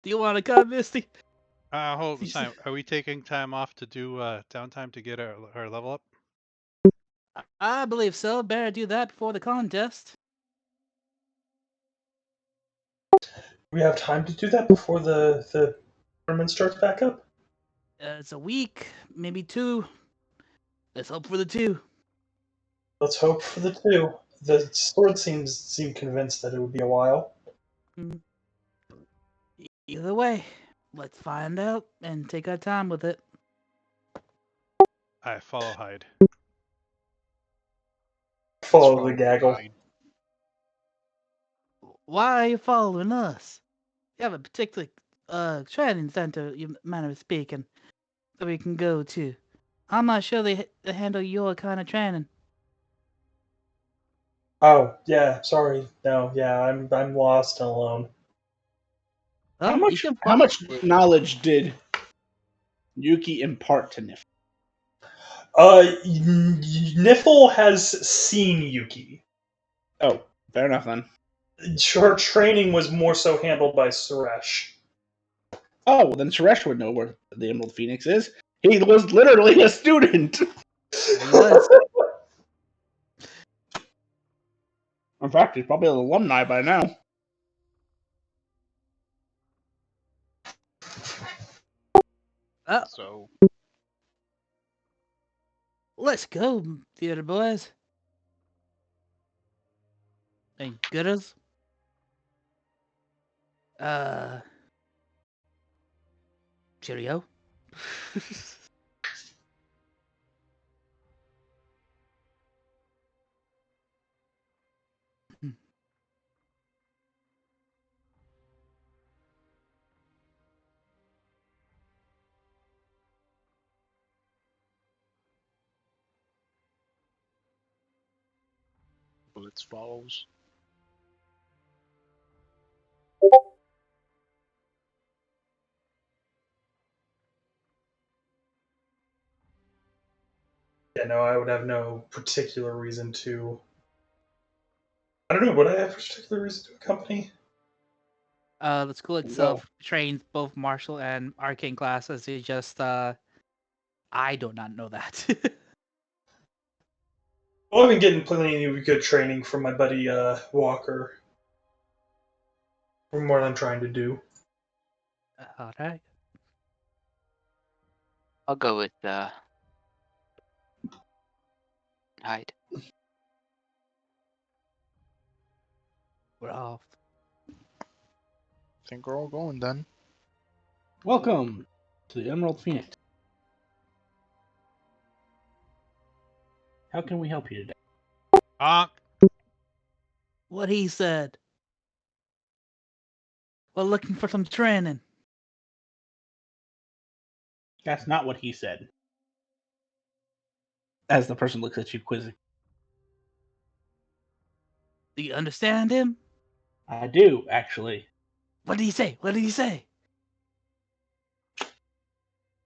Do you want to come, Misty? Hold time. Are we taking time off to do downtime to get our level up? I believe so. Better do that before the contest. We have time to do that before the tournament starts back up? It's a week, maybe 2. Let's hope for the 2. Let's hope for the 2. The sword seem convinced that it would be a while. Either way, let's find out and take our time with it. I follow Hyde. Follow the gaggle. Why are you following us? You have a particular training center, you manner of speaking, that we can go to. I'm not sure they handle your kind of training. Oh, yeah, sorry. No, yeah, I'm lost and alone. Well, How much knowledge did Yuki impart to Nif? Niffle has seen Yuki. Oh, fair enough then. Her training was more so handled by Suresh. Oh, well, then Suresh would know where the Emerald Phoenix is. He was literally a student. He was. In fact, he's probably an alumni by now. So, let's go, theater boys. And gooders. Cheerio. Blitz follows. Yeah, no, I would have no particular reason to. I don't know. Would I have a particular reason to accompany? The school itself trains both martial and arcane classes. It's just, I do not know that. Well, I've been getting plenty of good training from my buddy Walker. From what I'm trying to do. All right. I'll go with Hyde. We're off. Think we're all going then. Welcome to the Emerald Phoenix. How can we help you today? What he said. We're looking for some training. That's not what he said. As the person looks at you quizzing. Do you understand him? I do, actually. What did he say? What did he say?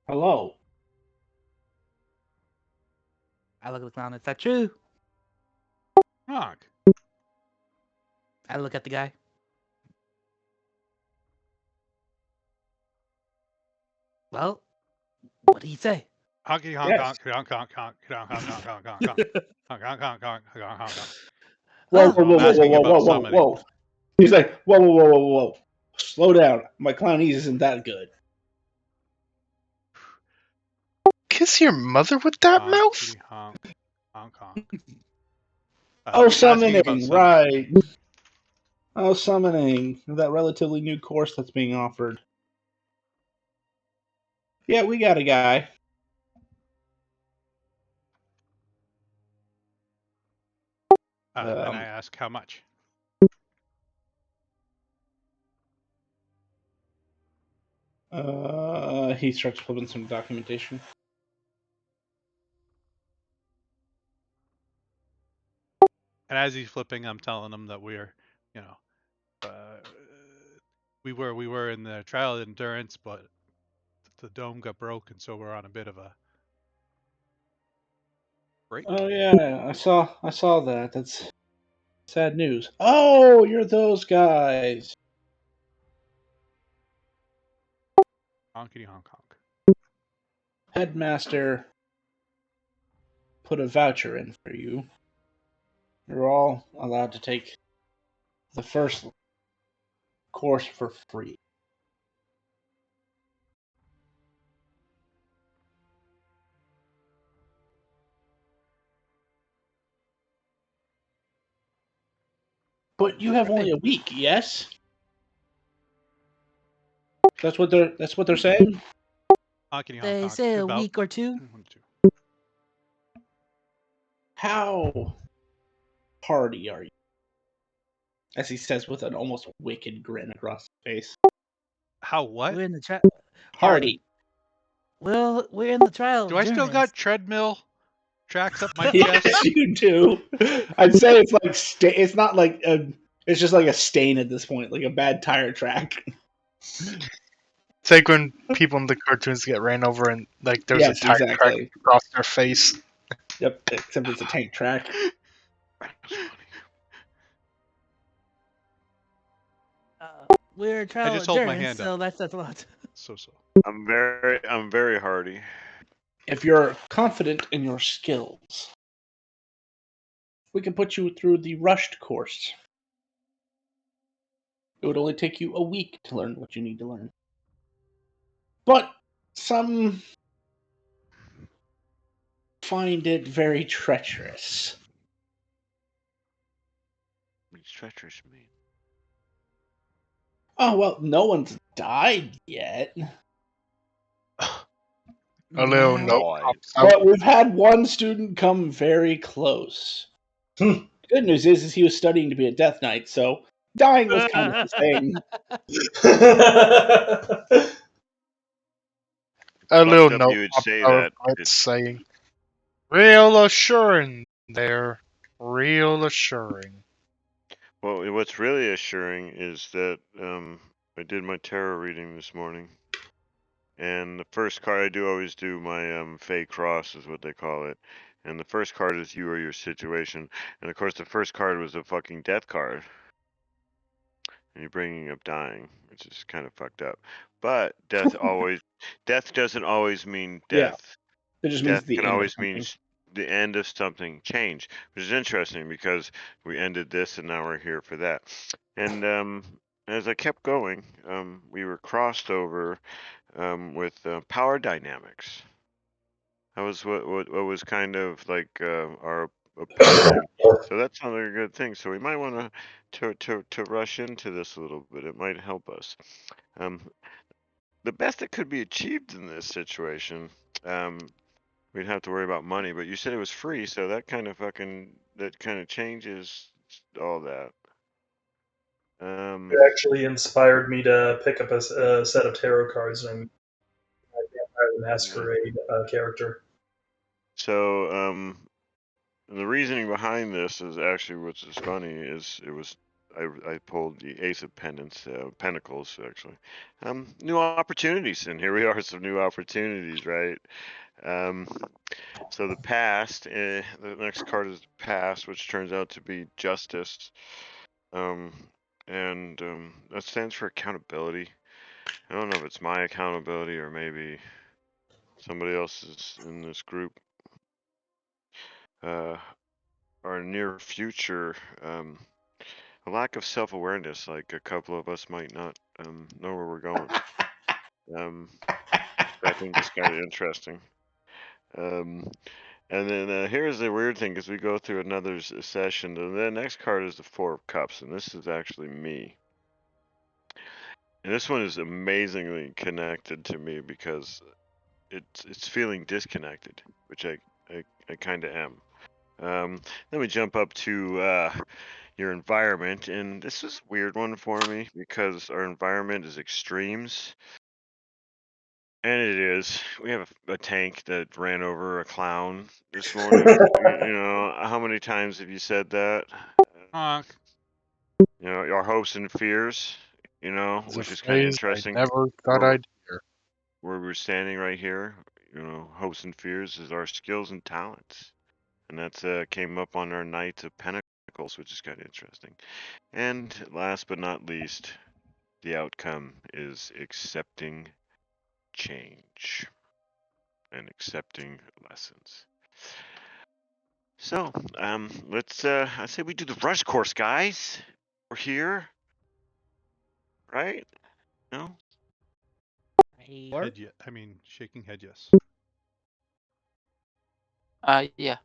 Hello. I look at the clown. Is that true? Honk. I look at the guy. Well, what did he say? Honky honk honk honk honk honk honk honk honk honk honk honk honk honk honk honk honk. Whoa. He's like, whoa. Slow down. My Clownese isn't that good. Kiss your mother with that mouth? Honk, honk, honk. Summoning, right. Summoning. That relatively new course that's being offered. Yeah, we got a guy. And I ask how much. He starts flipping some documentation. And as he's flipping, I'm telling him that we're, we were in the trial of endurance, but the dome got broken, so we're on a bit of a break. Oh yeah, I saw that. That's sad news. Oh, you're those guys. Honkity honk honk. Headmaster put a voucher in for you. You're all allowed to take the first course for free. But you have only a week, yes? That's what they're saying? Honkity honk They honk. say a About week or two. 1, 2. How hardy are you? As he says with an almost wicked grin across his face. How what? We're in the trial. Hardy. Well, we're in the trial. Do I still got treadmill tracks up my chest? Yes, you do. I'd say it's like it's not like it's just like a stain at this point, like a bad tire track. It's like when people in the cartoons get ran over and like there's Yes, a tire track exactly. across their face. Yep, except it's a tank track. We're a trial just hold my endurance, hand so up. that says a lot. So. I'm very hardy. If you're confident in your skills, we can put you through the rushed course. It would only take you a week to learn what you need to learn. But some find it very treacherous. What does treacherous mean? Oh, well, no one's died yet. A little Yeah. note Boy. pops out. But we've had one student come very close. The good news is he was studying to be a Death Knight, so dying was kind of the thing. A little Fucked up note you would pops say out that. of it saying, "Real assuring there, real assuring." Well, what's really assuring is that I did my tarot reading this morning, and the first card I always do my fey cross is what they call it, and the first card is you or your situation, and of course the first card was a fucking death card, and you're bringing up dying, which is kind of fucked up. But death doesn't always mean Yeah. death. It just means Death the can end of always mean something. the end of something, change, which is interesting because we ended this and now we're here for that. And as I kept going, we were crossed over with power dynamics. That was what was kind of like our opinion. So that's another good thing. So we might want to rush into this a little bit. It might help us. The best that could be achieved in this situation, we'd have to worry about money, but you said it was free, so that kind of changes all that. It actually inspired me to pick up a set of tarot cards and Vampire the Masquerade character. So the reasoning behind this is actually what's is funny is I pulled the Ace of Pentacles actually. New opportunities, and here we are, some new opportunities, right? So the past, the next card is the past, which turns out to be justice. And that stands for accountability. I don't know if it's my accountability or maybe somebody else's in this group. Our near future, a lack of self-awareness, like a couple of us might not know where we're going. I think it's kind of interesting. And then here's the weird thing, because we go through another session. The next card is the Four of Cups, and this is actually me. And this one is amazingly connected to me because it's feeling disconnected, which I kind of am. Then we jump up to your environment, and this is a weird one for me because our environment is extremes. And it is. We have a tank that ran over a clown this morning. You know, how many times have you said that? Honk. You know, our hopes and fears, It's which a is kind of phrase I interesting. never thought I'd hear. Where we're standing right here, hopes and fears is our skills and talents. And that's came up on our Knight of Pentacles, which is kind of interesting. And last but not least, the outcome is accepting change and accepting lessons. So, let's, I say we do the rush course, guys. We're here, right? No? Shaking head, yes. Yeah.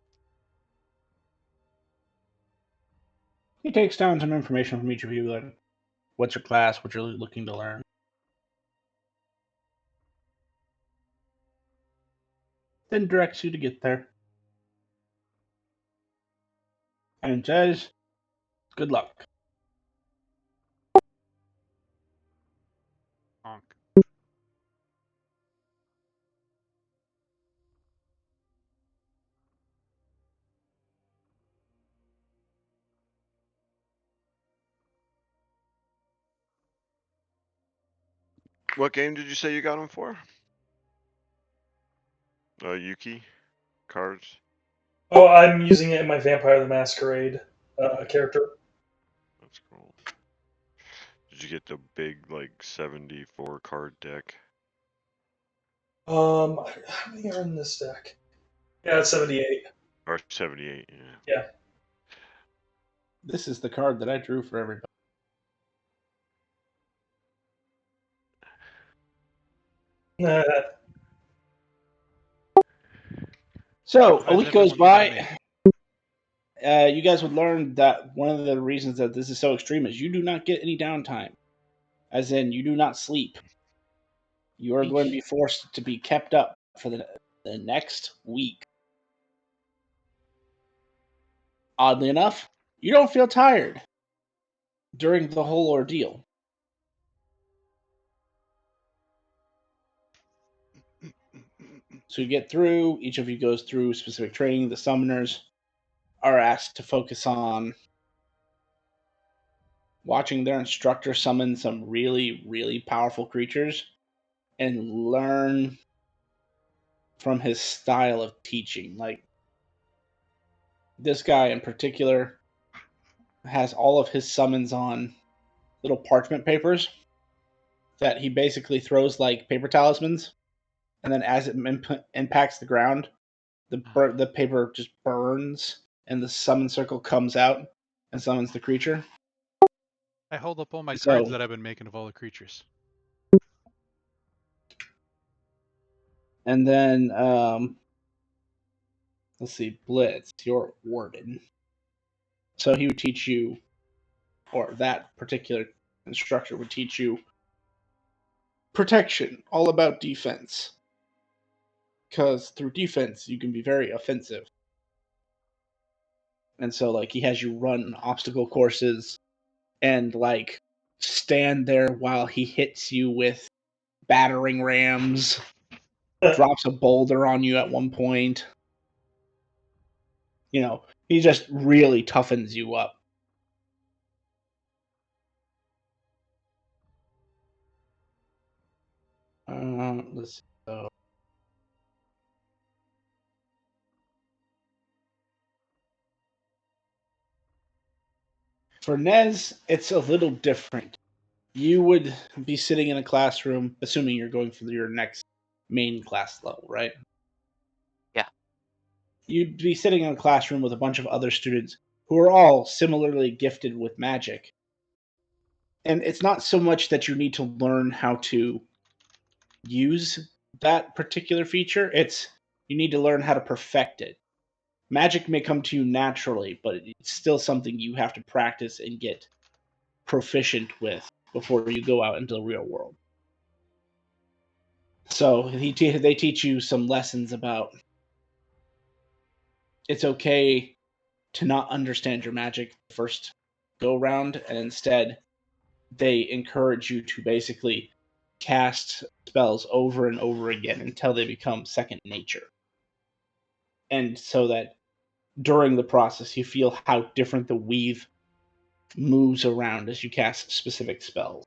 He takes down some information from each of you, like what's your class, what you're looking to learn. Then directs you to get there. And says, good luck. Honk. What game did you say you got them for? Yuki? Cards? Oh, I'm using it in my Vampire the Masquerade character. That's cool. Did you get the big, like, 74 card deck? How many are in this deck? Yeah, it's 78. Or 78, yeah. Yeah. This is the card that I drew for everybody. So, Why a is week goes everyone looking at by. You guys would learn that one of the reasons that this is so extreme is you do not get any downtime. As in, you do not sleep. You are going to be forced to be kept up for the next week. Oddly enough, you don't feel tired during the whole ordeal. So you get through, each of you goes through specific training. The summoners are asked to focus on watching their instructor summon some really, really powerful creatures and learn from his style of teaching. Like, this guy in particular has all of his summons on little parchment papers that he basically throws like paper talismans, and then as it impacts the ground, the paper just burns, and the summon circle comes out and summons the creature. I hold up all my So- cards that I've been making of all the creatures. And then, let's see, Blitz, your warden. So he would teach you, or that particular instructor would teach you protection, all about defense. Because through defense, you can be very offensive. And so, like, he has you run obstacle courses and, like, stand there while he hits you with battering rams, drops a boulder on you at one point. You know, he just really toughens you up. Let's see. For Nez, it's a little different. You would be sitting in a classroom, assuming you're going for your next main class level, right? Yeah. You'd be sitting in a classroom with a bunch of other students who are all similarly gifted with magic. And it's not so much that you need to learn how to use that particular feature, it's you need to learn how to perfect it. Magic may come to you naturally, but it's still something you have to practice and get proficient with before you go out into the real world. So they teach you some lessons about it's okay to not understand your magic the first go round, and instead they encourage you to basically cast spells over and over again until they become second nature. And so that during the process you feel how different the weave moves around as you cast specific spells.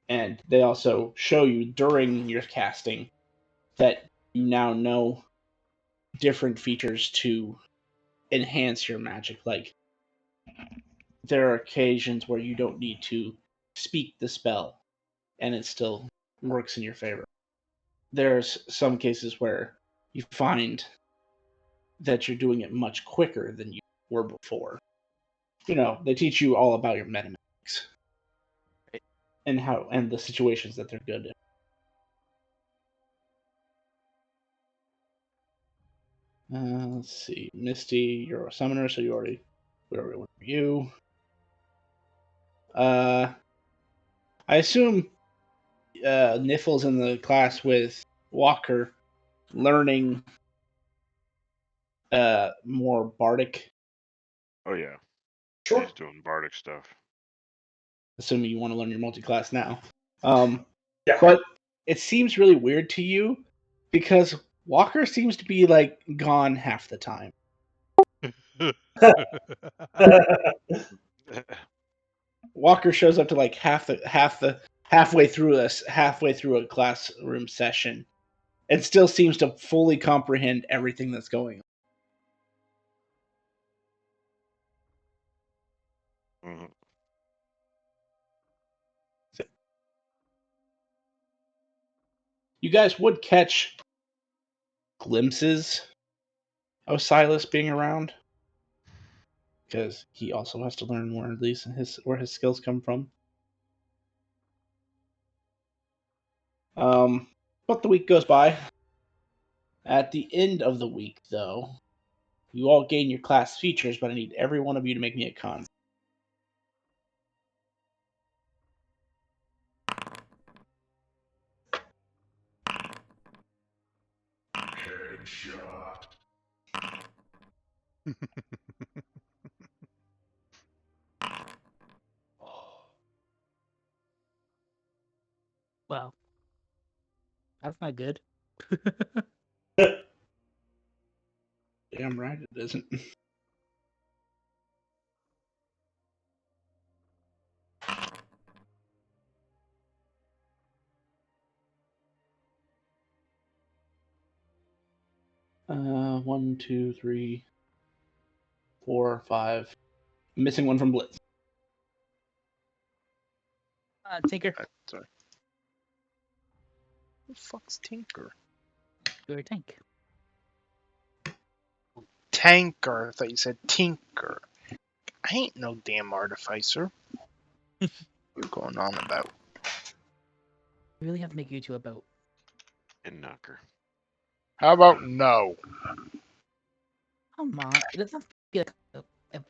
And they also show you during your casting that you now know different features to enhance your magic. Like, there are occasions where you don't need to speak the spell, and it still works in your favor. There's some cases where you find that you're doing it much quicker than you were before. They teach you all about your metamechanics and the situations that they're good in. Let's see, Misty, you're a summoner, so we already went for you. I assume Nifl's in the class with Walker, learning more bardic. Oh yeah, Sure. he's doing bardic stuff. Assuming you want to learn your multi-class now. Yeah. But it seems really weird to you because Walker seems to be like gone half the time. Walker shows up to like halfway through a classroom session, and still seems to fully comprehend everything that's going on. Mhm. You guys would catch glimpses of Silas being around, because he also has to learn more, at least where his skills come from. But the week goes by. At the end of the week, though, you all gain your class features, but I need every one of you to make me a con. Headshot. Well, that's not good. Damn right it isn't. One, two, three, 4, 5. I'm missing one from Blitz. Tinker, Sorry. Who the fuck's Tinker? you're a tank. Tanker. I thought you said Tinker. I ain't no damn artificer. What you going on about? We really have to make you two a boat. And knocker. How about no? Come on, it doesn't feel like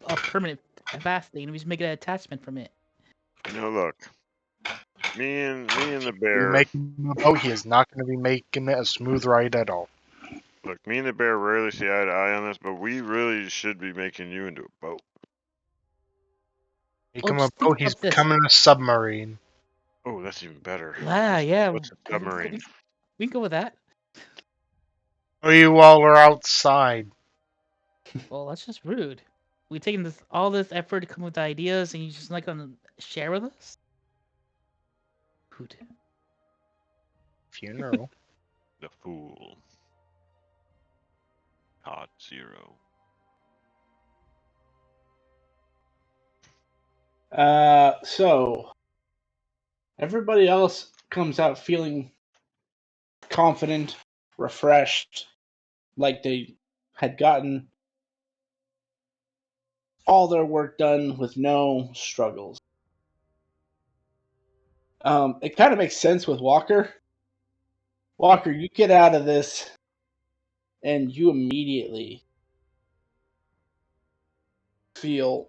a permanent fast thing. We just make an attachment from it. Look. Me and the We bear. make him a boat. He is not going to be making it a smooth ride at all. Look, me and the bear rarely see eye to eye on this, but we really should be making you into a boat. Make Well, him a just think boat. He's about this. becoming a submarine. Oh, that's even better. Yeah. What's a submarine? We can go with that. Oh, you all are outside. Well, that's just rude. We taking all this effort to come up with ideas, and you just not gonna share with us? Hoot. Funeral. The fool. Hot zero. So everybody else comes out feeling confident, refreshed, like they had gotten all their work done with no struggles. It kind of makes sense with Walker. Walker, you get out of this, and you immediately feel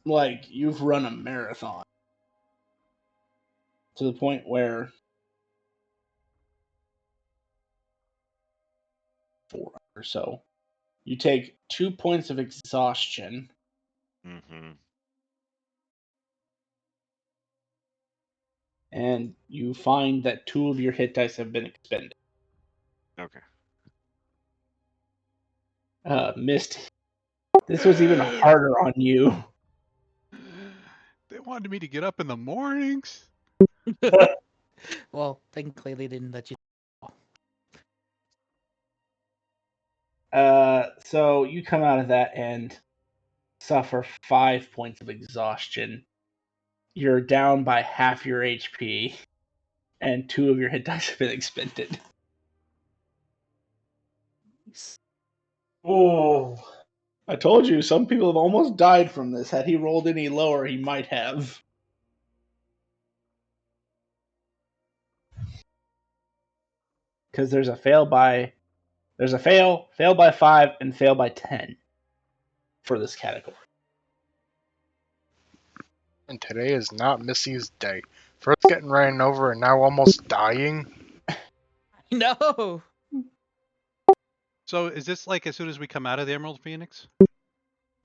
like you've run a marathon. To the point where 4 or so, you take 2 points of exhaustion. Mm-hmm. And you find that 2 of your hit dice have been expended. Okay. Missed. This was even harder on you. They wanted me to get up in the mornings. Well, technically they didn't let you. So you come out of that and suffer 5 points of exhaustion. you're down by half your HP, and 2 of your hit dice have been expended. Oh, I told you, some people have almost died from this. Had he rolled any lower, he might have. Because there's a fail by 5, and fail by 10 for this category. And today is not Missy's day. First getting ran over and now almost dying. No. So is this like as soon as we come out of the Emerald Phoenix?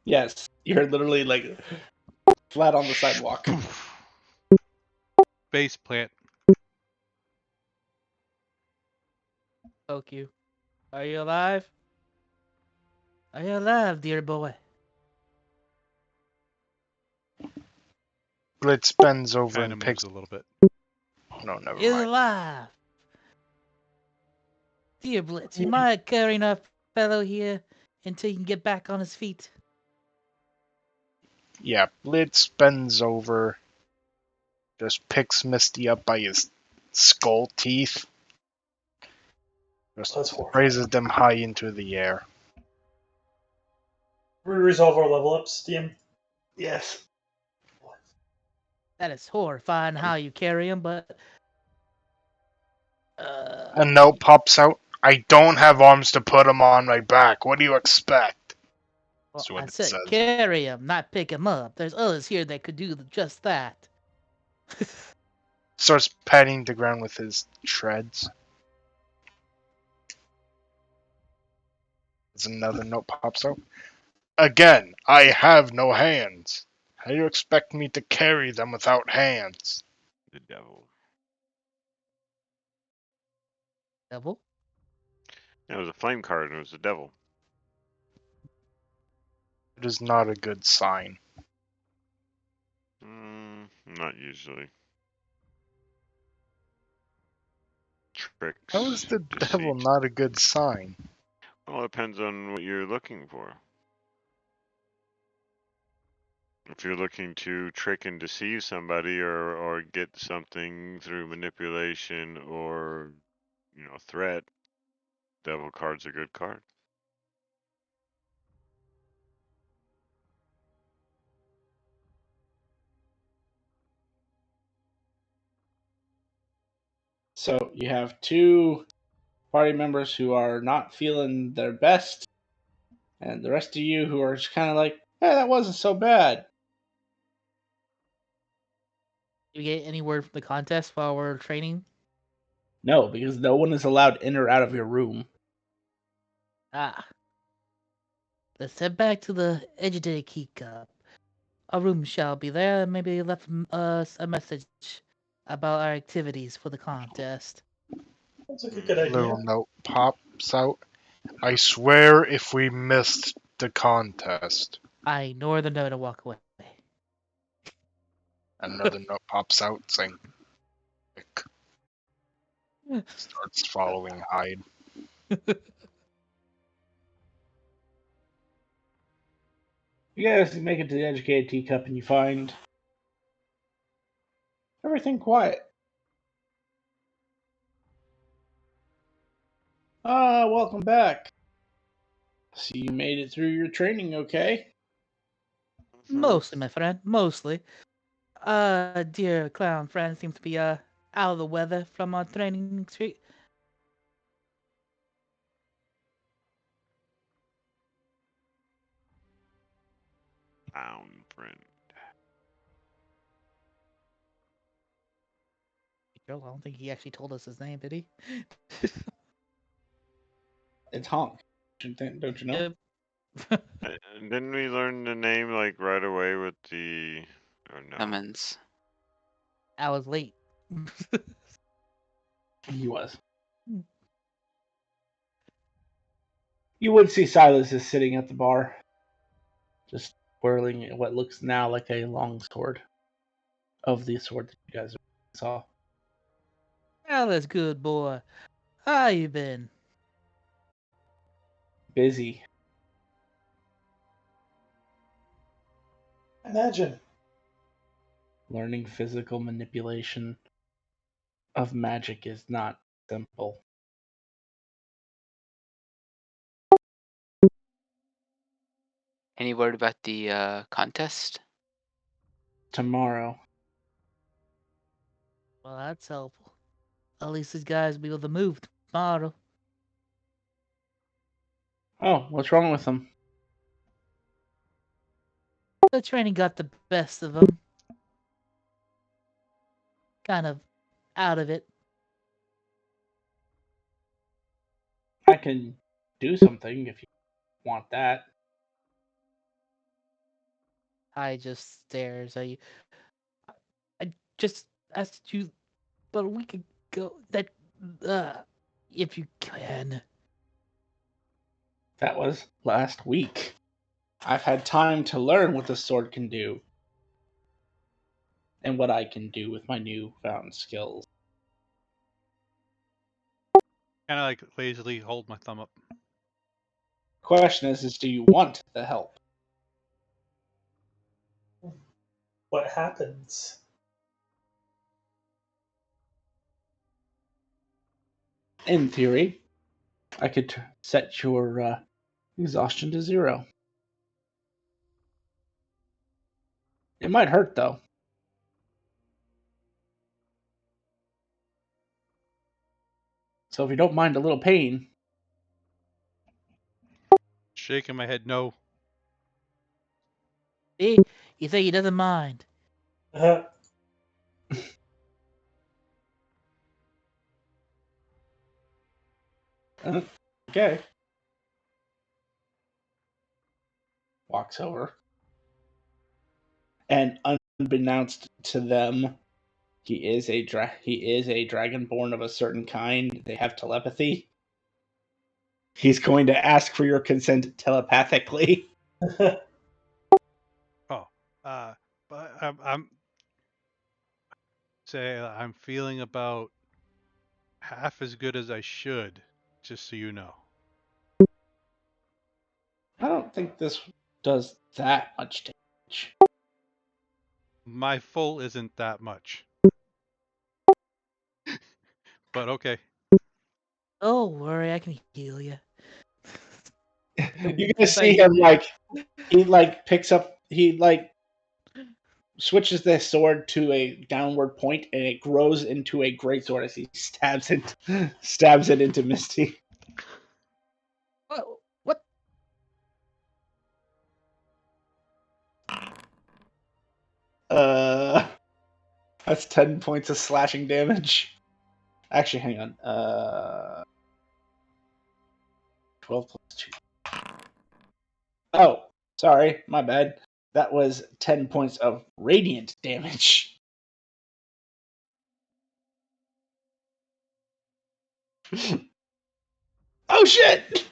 Yes, you're literally like flat on the sidewalk. Base plant. Poke you. Are you alive? Are you alive, dear boy? Blitz bends over Kind of and moves picks. a little bit. No, never He's mind. alive. Dear Blitz, you mind carrying our fellow here until he can get back on his feet? Yeah, Blitz bends over, just picks Misty up by his skull teeth, just that's horrible. raises them high into the air. We resolve our level ups, DM. Yes. That is horrifying how you carry him, but A note pops out. I don't have arms to put him on my back. What do you expect? well, That's what I it said says. carry him, not pick him up. There's others here that could do just that. Starts patting the ground with his treads. As another note pops out. Again, I have no hands. How do you expect me to carry them without hands? The devil. Devil? It was a flame card and it was the devil. It is not a good sign. Not usually. Tricks. How is the devil deceit. not a good sign? Well, it depends on what you're looking for. If you're looking to trick and deceive somebody or get something through manipulation or, threat, devil card's a good card. So you have 2 party members who are not feeling their best, and the rest of you who are just kind of like, hey, that wasn't so bad. Do you get any word from the contest while we're training? No, because no one is allowed in or out of your room. Ah. Let's head back to the Edgeday Key Cup. A room shall be there. Maybe left us a message about our activities for the contest. That's like a good idea. Little note pops out. I swear if we missed the contest. I ignore the note and walk away. Another note pops out saying, "Quick." Starts following Hyde. You guys make it to the Educated Teacup and you find everything quiet. Welcome back. So you made it through your training, okay? Mostly, my friend. Mostly. Dear clown friend seems to be out of the weather from our training street. Found friend. I don't think he actually told us his name, did he? It's Honk. Don't you know? Yep. Didn't we learn the name like right away with the? Or no? Lemons. I was late. He was. You would see Silas is sitting at the bar, just whirling what looks now like a long sword of the sword that you guys saw. Alice, good boy. How you been? Busy. Imagine. Learning physical manipulation of magic is not simple. Any word about the contest? Tomorrow. Well, that's helpful. At least these guys will be able to move tomorrow. Oh, what's wrong with them? The training got the best of them. Kind of out of it. I can do something if you want that. I just stares at you. I just asked you about a week ago that, if you can. That was last week. I've had time to learn what the sword can do. And what I can do with my newfound skills. Kind of like lazily hold my thumb up. Question is do you want the help? What happens? In theory, I could set your exhaustion to 0. It might hurt, though. So if you don't mind a little pain... Shaking my head, no. See, you say he doesn't mind. Okay. Walks over. And unbeknownst to them, he is a dragonborn of a certain kind. They have telepathy. He's going to ask for your consent telepathically. But I'm feeling about half as good as I should, just so you know. I don't think this does that much damage. My full isn't that much. But okay. Don't worry, I can heal you. You guys see him he switches the sword to a downward point and it grows into a greatsword as he stabs it into Misty. What? That's 10 points of slashing damage. Actually, hang on. 12 plus 2. Oh, sorry, my bad. That was 10 points of radiant damage. Oh shit!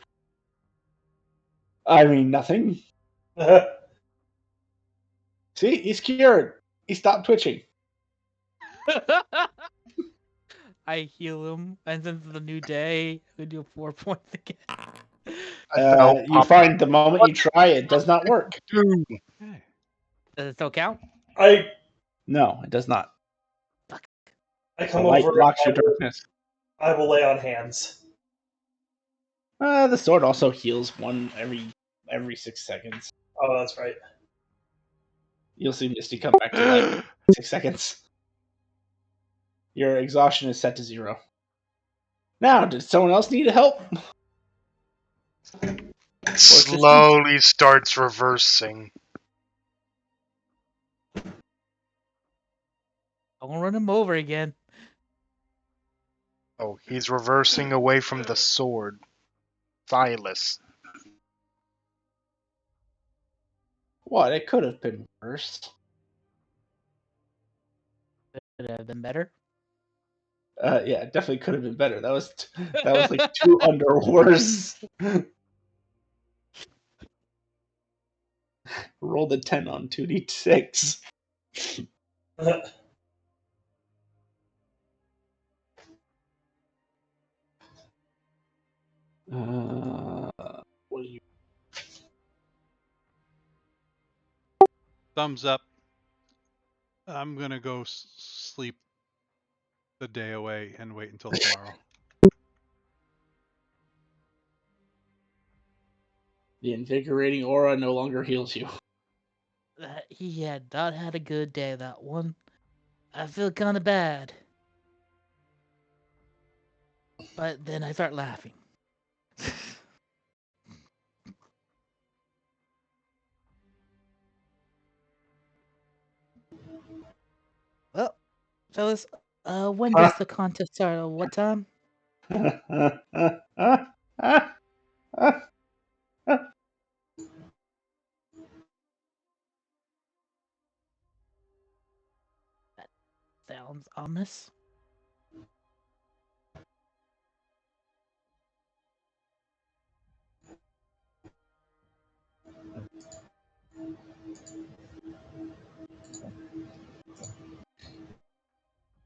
I mean, nothing. See, he's cured. He stopped twitching. I heal him, and since it's a new day, I do 4 points again. You find the moment you try, it does not work. Dude. Does it still count? No, it does not. I The come light over. blocks your darkness. I will lay on hands. The sword also heals one every 6 seconds. Oh, that's right. You'll see Misty come back to life in 6 seconds. Your exhaustion is set to 0. Now, did someone else need help? Slowly starts reversing. I won't run him over again. Oh, he's reversing away from the sword. Silas. What? It could have been worse. Could it have been better? Yeah, it definitely could have been better. That was like 2 under worse. Rolled a 10 on 2d6. What do you? Thumbs up. I'm gonna go sleep the day away and wait until tomorrow. The invigorating aura no longer heals you. He had not had a good day, that one. I feel kind of bad. But then I start laughing. Well, fellas, when does the contest start? What time? Sounds ominous.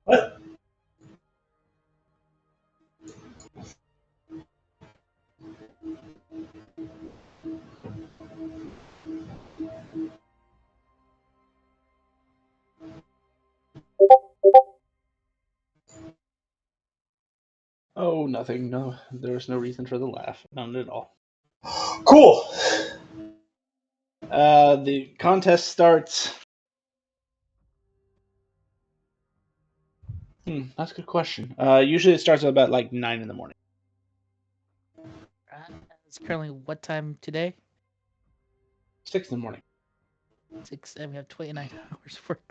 What? Oh, nothing. No, there's no reason for the laugh. None at all. Cool. The contest starts. That's a good question. Usually it starts at about like 9 in the morning. It's currently what time today? 6 in the morning. 6, and we have 29 hours work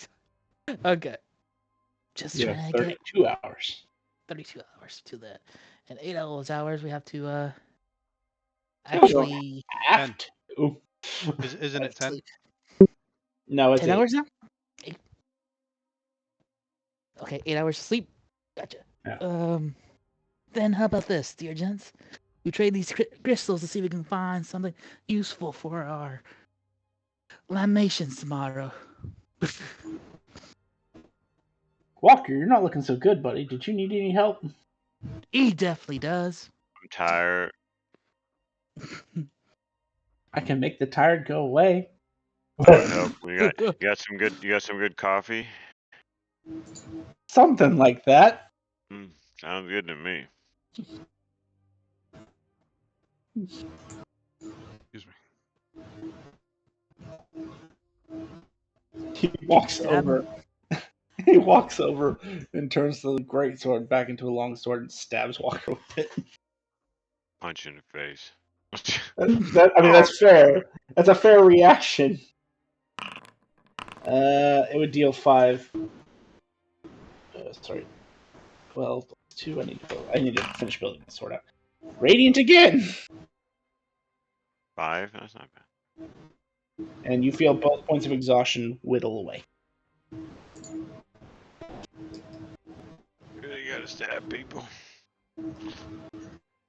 time. Okay. Just You trying have to get 32 hours. 32 hours to that. And 8 of those hours we have to You don't actually have to. Isn't it 10? sleep. No, it's 10 8. hours now? 8. Okay, 8 hours sleep. Gotcha. Yeah. Then how about this, dear gents? We trade these crystals to see if we can find something useful for our lamations tomorrow. Walker, you're not looking so good, buddy. Did you need any help? He definitely does. I'm tired. I can make the tired go away. Nope. You got some good coffee? Something like that. Sounds good to me. Excuse me. He walks over. He walks over and turns the great sword back into a long sword and stabs Walker with it. Punch in the face. That's fair. That's a fair reaction. It would deal 5. Sorry, 12 plus 2. I need to finish building this sword out. Radiant again, 5? That's not bad. and you feel both points of exhaustion whittle away. Really gotta stab people.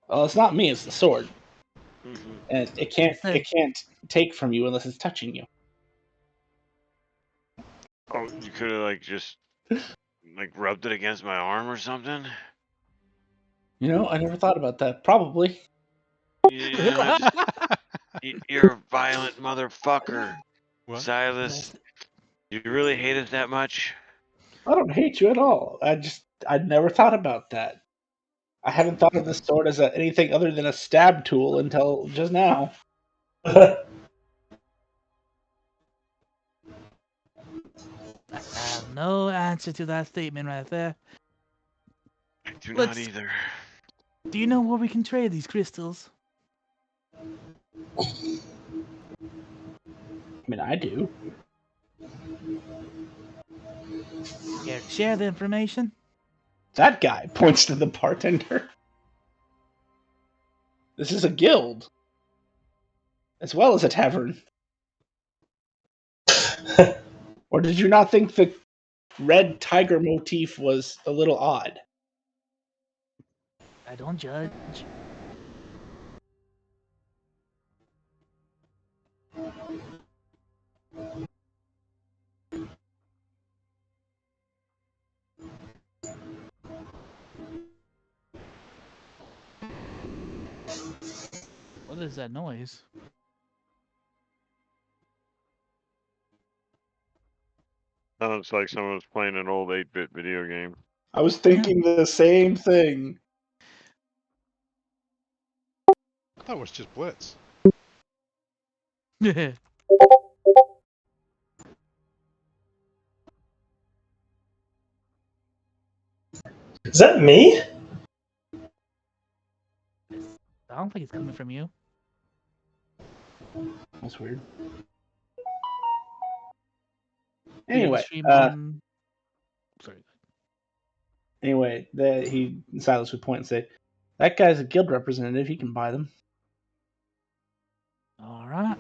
Well, it's not me; it's the sword, Mm-hmm. and it can't take from you unless it's touching you. Oh, you could have just rubbed it against my arm or something. You know, I never thought about that. Probably. You're a violent motherfucker, What? Silas. You really hate us that much? I don't hate you at all. I'd never thought about that. I haven't thought of the sword as anything other than a stab tool until just now. I have no answer to that statement right there. I do not either. Do you know where we can trade these crystals? I mean, I do. Care to share the information? That guy points to the bartender. This is a guild, as well as a tavern. Or did you not think the red tiger motif was a little odd? I don't judge. What is that noise? Sounds like someone was playing an old 8-bit video game. I was thinking the same thing. That was just Blitz. Is that me? I don't think it's coming from you. That's weird. Do you have the Anyway, stream on? Sorry. anyway, Silas would point and say, "That guy's a guild representative. He can buy them." All right.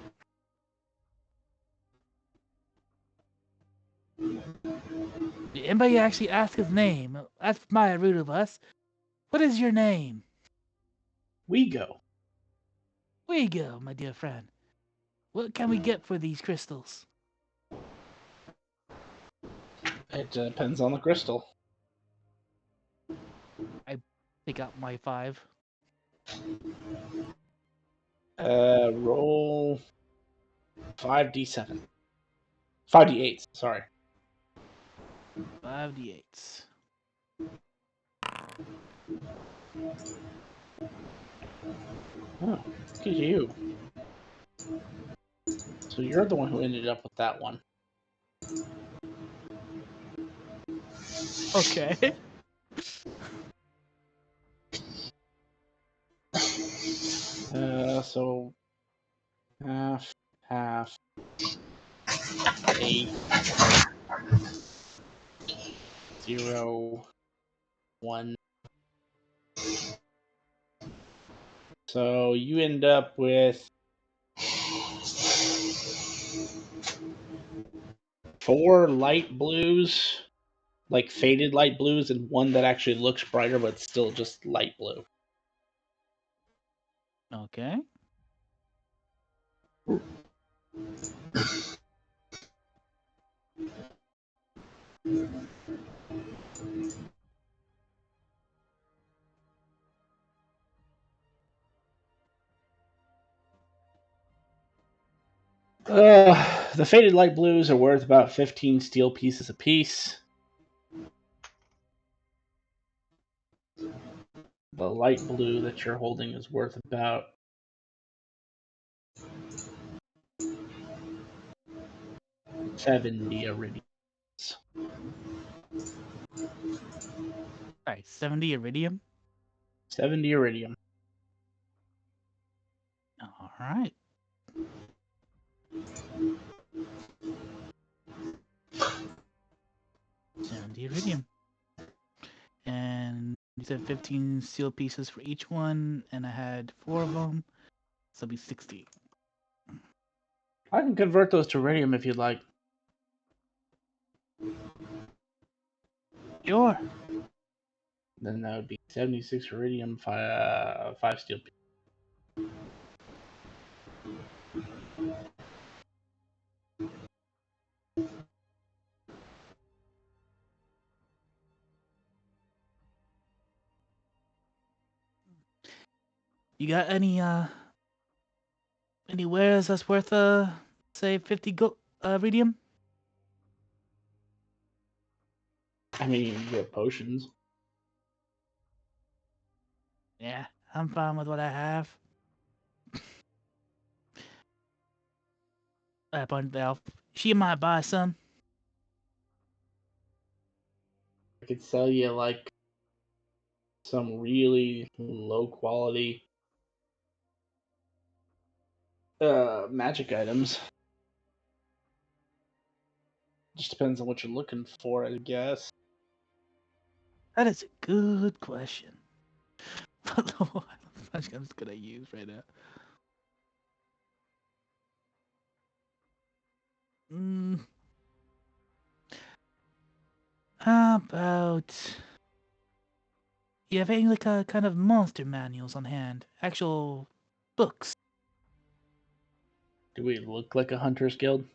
Did anybody actually ask his name? That's my rude of us. What is your name? We go. We go, my dear friend. What can we get for these crystals? It depends on the crystal. Take out my 5. Roll 5d7. 5d8. Sorry. 5d8s. Oh, look at you. So you're the one who ended up with that one. Okay. So half, 8, 0, 1. So you end up with 4 light blues, like faded light blues, and 1 that actually looks brighter, but still just light blue. Okay. The faded light blues are worth about 15 steel pieces apiece. The light blue that you're holding is worth about 70 iridiums. Alright, 70 iridium. 70 iridium. Alright. Iridium. And you said 15 steel pieces for each one, and I had 4 of them, so it'll be 60. I can convert those to iridium if you'd like. Sure. Then that would be 76 iridium, 5 steel pieces. You got any wares that's worth say 50 iridium? I mean, you have potions. Yeah, I'm fine with what I have. I pointed out. She might buy some. I could sell you like some really low quality magic items. Just depends on what you're looking for, I guess. That is a good question. What magic items could I use right now? How about you have any like kind of monster manuals on hand? Actual books. Do we look like a hunter's guild?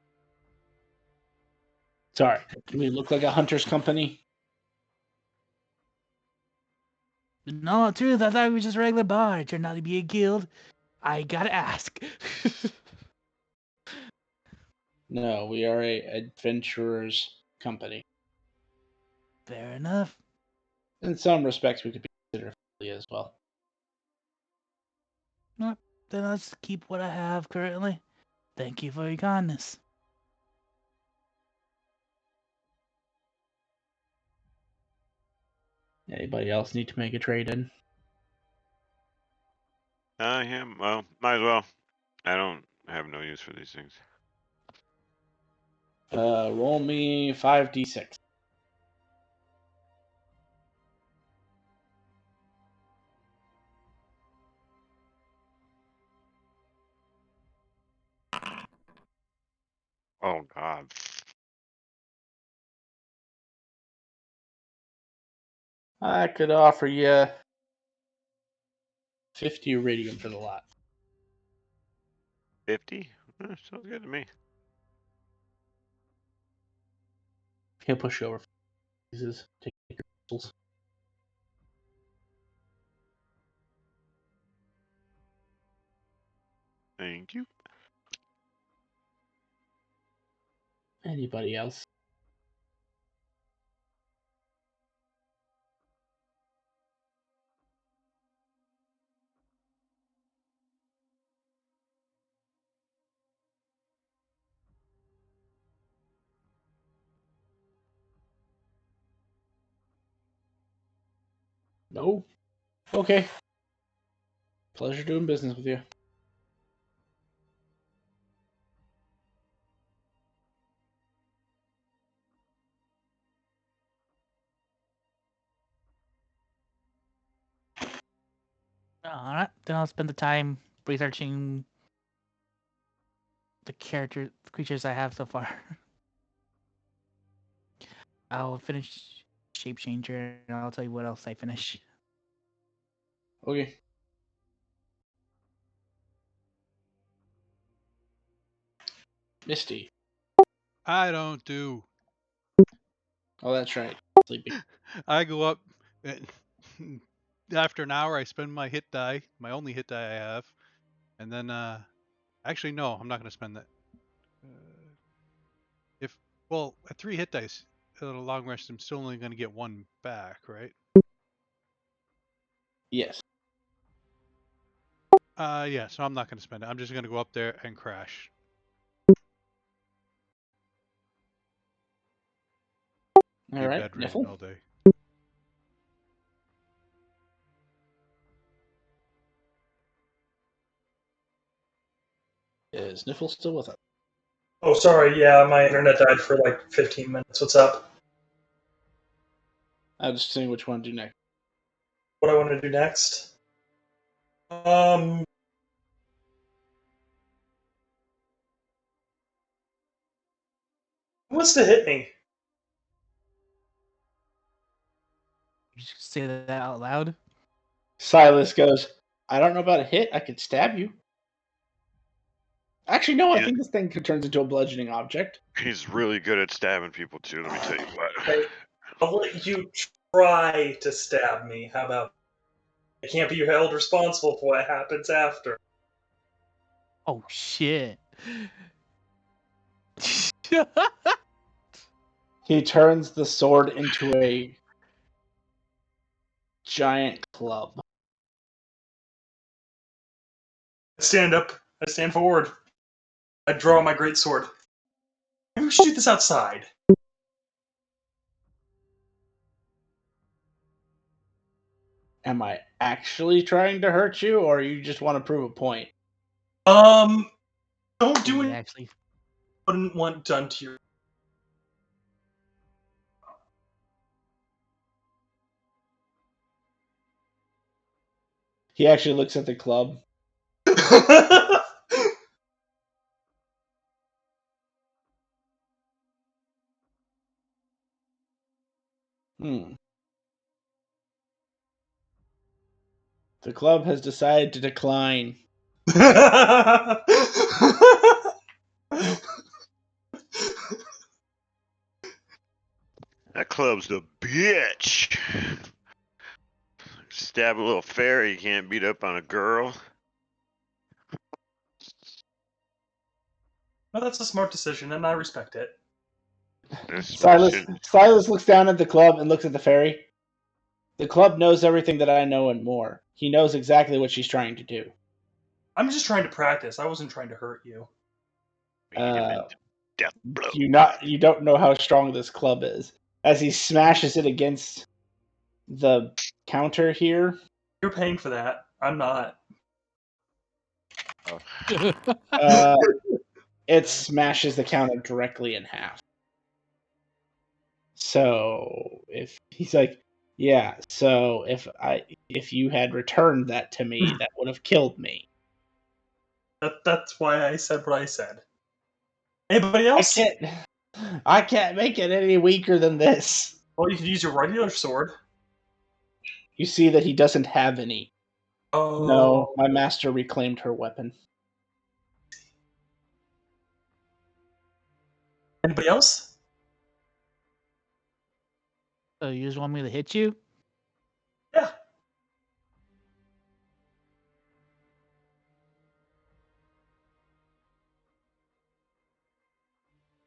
Sorry, do we look like a hunter's company? No, truth, I thought we were just a regular bar. It turned out to be a guild. I gotta ask. No, we are a adventurers company. Fair enough. In some respects, we could be considered friendly as well. Then I'll just keep what I have currently. Thank you for your kindness. Anybody else need to make a trade in? Yeah, well, might as well. I don't have no use for these things. Roll me 5d6. Oh God. I could offer you 50 iridium for the lot. 50? Sounds good to me. He'll push you over. Pieces. Take your crystals. Thank you. Anybody else? No? Okay. Pleasure doing business with you. Alright, then I'll spend the time researching the creatures I have so far. I'll finish Shape Changer and I'll tell you what else I finish. Okay. Misty. I don't do. Oh, that's right. Sleepy. I go up. After an hour, I spend my hit die, my only hit die I have, and then actually no, I'm not going to spend that. At 3 hit dice at a long rest, I'm still only going to get 1 back, right? Yes. Yeah, so I'm not going to spend it. I'm just going to go up there and crash. All Be right. bedridden all Niffle. day. Is Niffle still with us? Oh, sorry. Yeah, my internet died for like 15 minutes. What's up? I'm just seeing which one to do next. What I want to do next? Who wants to hit me? You just say that out loud. Silas goes, I don't know about a hit. I could stab you. Actually, no, I Yeah. think this thing turns into a bludgeoning object. He's really good at stabbing people too. Let me tell you what. Okay, I'll let you try to stab me. How about? I can't be held responsible for what happens after. Oh shit. He turns the sword into a giant club. I stand up. I stand forward. I draw my great sword. Maybe we should do this outside. Am I actually trying to hurt you, or you just want to prove a point? Don't do You anything actually. you wouldn't want done to you. He actually looks at the club. The club has decided to decline. That club's the bitch. Stab a little fairy, you can't beat up on a girl. Well, that's a smart decision, and I respect it. This Silas should- Silas looks down at the club and looks at the fairy. The club knows everything that I know and more. He knows exactly what she's trying to do. I'm just trying to practice. I wasn't trying to hurt you. Death blow. You don't know how strong this club is. As he smashes it against the counter here, You're paying for that. I'm not. it smashes the counter directly in half. So if he's like, yeah, so if you had returned that to me, that would have killed me. That's why I said what I said. Anybody I else? can't make it any weaker than this. Well, you could use your regular sword. You see that he doesn't have any. Oh No, my master reclaimed her weapon. Anybody else? So you just want me to hit you? Yeah.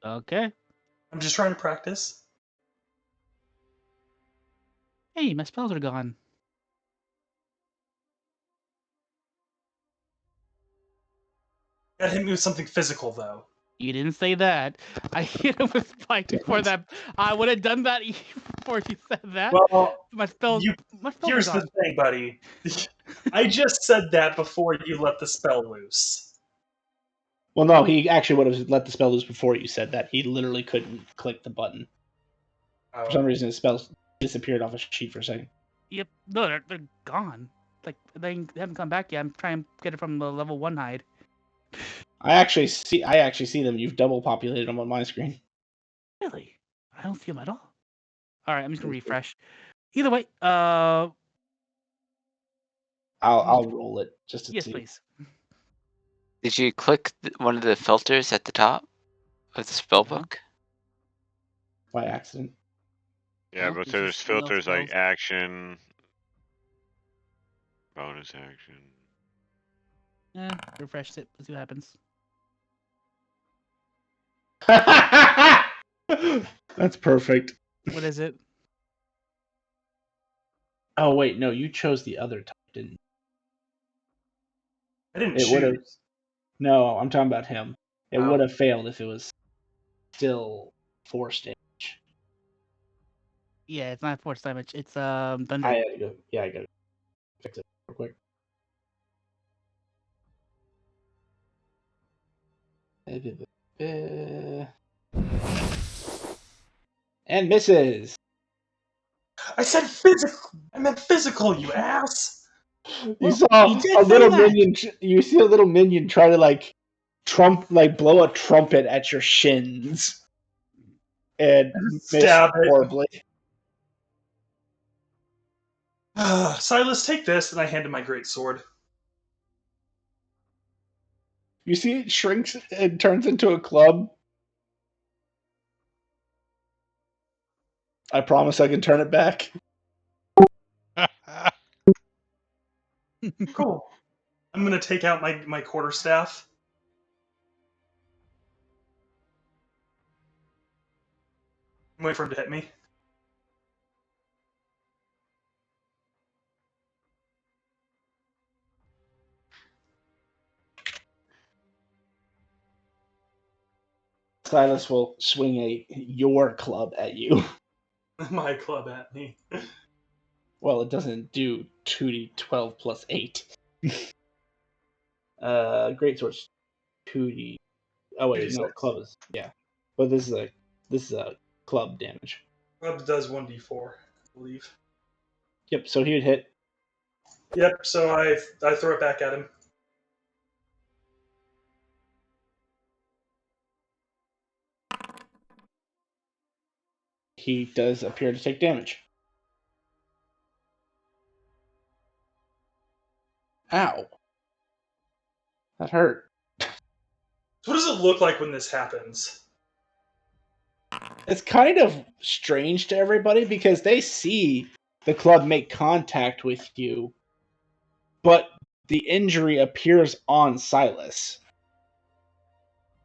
Okay. I'm just trying to practice. Hey, my spells are gone. Gotta hit me with something physical, though. You didn't say that. I hit him with spike before that. I would have done that before you said that. Well, my spells. My spells here's are the gone. thing, buddy. I just said that before you let the spell loose. Well, no, he actually would have let the spell loose before you said that. He literally couldn't click the button. Oh. For some reason, his spell disappeared off his sheet for a second. Yep. No, they're gone. Like they haven't come back yet. I'm trying to get it from the level 1 hide. I actually see them. You've double populated them on my screen. Really? I don't see them at all. All right, I'm just gonna refresh. Either way, uh, I'll roll it just to yes, see. please. Did you click one of the filters at the top of the spell book? By accident. Yeah, Nope, but it's there's just no filters like spells. action, bonus action. Refreshed it. Let's see what happens. That's perfect. What is it? Oh wait, no, you chose the other type, didn't you? I didn't It would have. choose. No, I'm talking about him. It Oh. would have failed if it was still force damage. Yeah, it's not force damage. It's thunder. I had to go. Yeah, I gotta fix it real quick. And misses. I said physical. I meant physical, you ass. You Well, saw you did a say little that. minion. You see a little minion try to blow a trumpet at your shins, and miss Stab it. horribly. Silas, take this, and I hand him my great sword. You see it shrinks and turns into a club. I promise I can turn it back. Cool. I'm gonna take out my quarterstaff. Wait for him to hit me. Silas will swing your club at you. My club at me. Well, it doesn't do 2d12 plus 8. Great sword's 2d. Oh wait, no, 2d6. club is but this is a club damage. Club does 1d4, I believe. Yep. So he would hit. Yep. So I throw it back at him. He does appear to take damage. Ow. That hurt. So what does it look like when this happens? It's kind of strange to everybody because they see the club make contact with you, but the injury appears on Silas.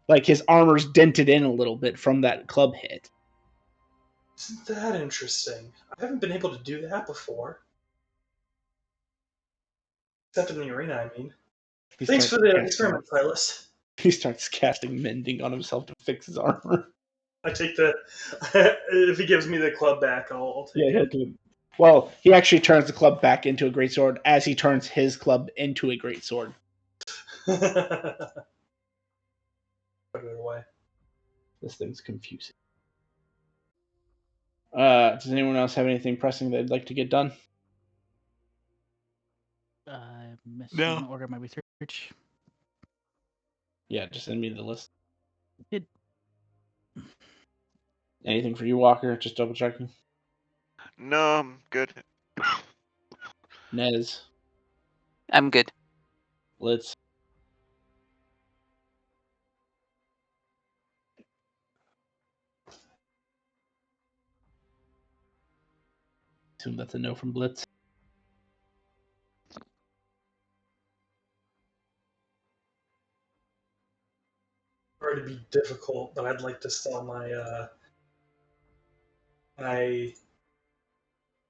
Like his armor's dented in a little bit from that club hit. Isn't that interesting? I haven't been able to do that before. Except in the arena, I mean. He Thanks starts for the casting- experiment, Silas. He starts casting mending on himself to fix his armor. I take the. If he gives me the club back, I'll take Yeah, it. he'll do it. Well, he actually turns the club back into a greatsword as he turns his club into a greatsword. Put it away. This thing's confusing. Does anyone else have anything pressing they'd like to get done? I'm messing No. order my research. Yeah, just send me the list. Did Anything for you, Walker? Just double checking. No, I'm good. Nez, I'm good. Blitz. Assume that's a no from Blitz. Sorry to be difficult, but I'd like to sell my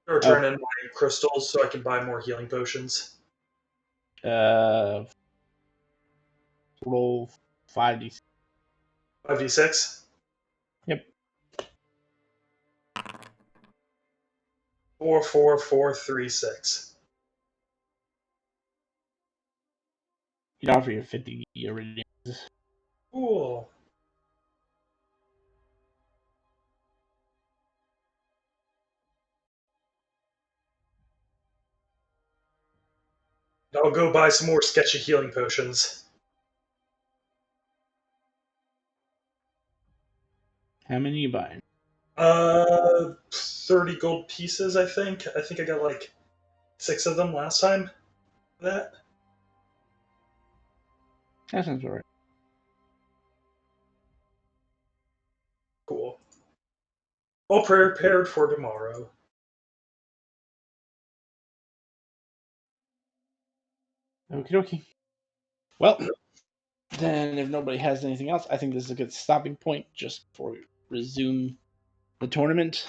or turn in my crystals so I can buy more healing potions. Roll 5d. 5d6. Yep. 4, 4, 4, 3, 6. He'd offer you 50 iridiums. Cool. I'll go buy some more sketchy healing potions. How many are you buying? 30 gold pieces, I think. I think I got like 6 of them last time. That. That sounds alright. Cool. All prepared for tomorrow. Okie dokie. Well, then if nobody has anything else, I think this is a good stopping point just before we resume the tournament.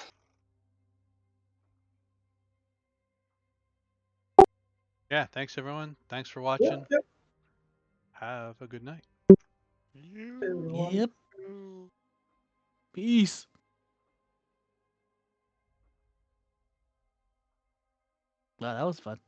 Yeah, thanks everyone. Thanks for Yeah, watching. yep. Have a good night. Everyone. yep. Peace. Wow, that was fun.